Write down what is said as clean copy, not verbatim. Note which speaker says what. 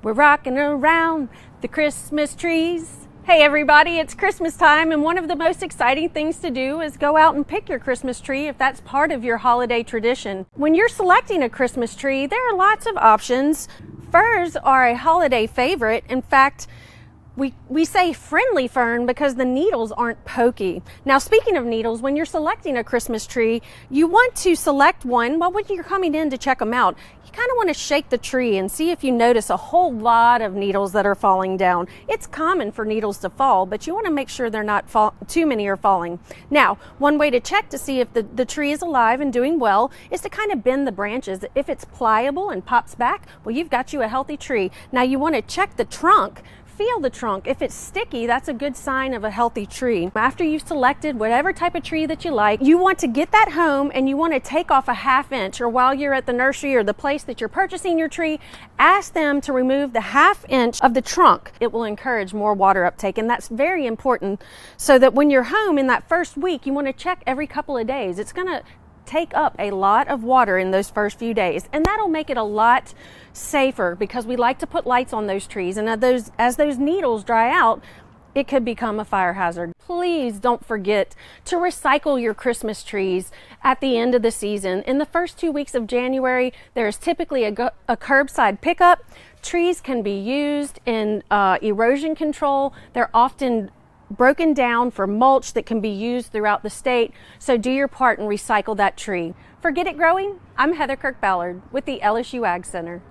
Speaker 1: We're rocking around the Christmas trees. Hey everybody, it's Christmas time, and one of the most exciting things to do is go out and pick your Christmas tree if that's part of your holiday tradition. When you're selecting a Christmas tree, there are lots of options. Firs are a holiday favorite. In fact, we say friendly fern because the needles aren't pokey. Now, speaking of needles, when you're selecting a Christmas tree, you want to select one, well, when you're coming in to check them out, you kind of want to shake the tree and see if you notice a whole lot of needles that are falling down. It's common for needles to fall, but you want to make sure they're not too many are falling. Now, one way to check to see if the tree is alive and doing well is to kind of bend the branches. If it's pliable and pops back, well, you've got you a healthy tree. Now, you want to check the trunk. Feel the trunk. If it's sticky, that's a good sign of a healthy tree. After you've selected whatever type of tree that you like, you want to get that home and you want to take off a 1/2 inch, or while you're at the nursery or the place that you're purchasing your tree, ask them to remove the 1/2 inch of the trunk. It will encourage more water uptake, and that's very important, so that when you're home in that first week, you want to check every couple of days. It's going to take up a lot of water in those first few days, and that'll make it a lot safer, because we like to put lights on those trees, and as those needles dry out, it could become a fire hazard. Please don't forget to recycle your Christmas trees at the end of the season. In the first 2 weeks of January, there's typically a curbside pickup. Trees can be used in erosion control. They're often broken down for mulch that can be used throughout the state. So do your part and recycle that tree. For Get It Growing, I'm Heather Kirk Ballard with the LSU Ag Center.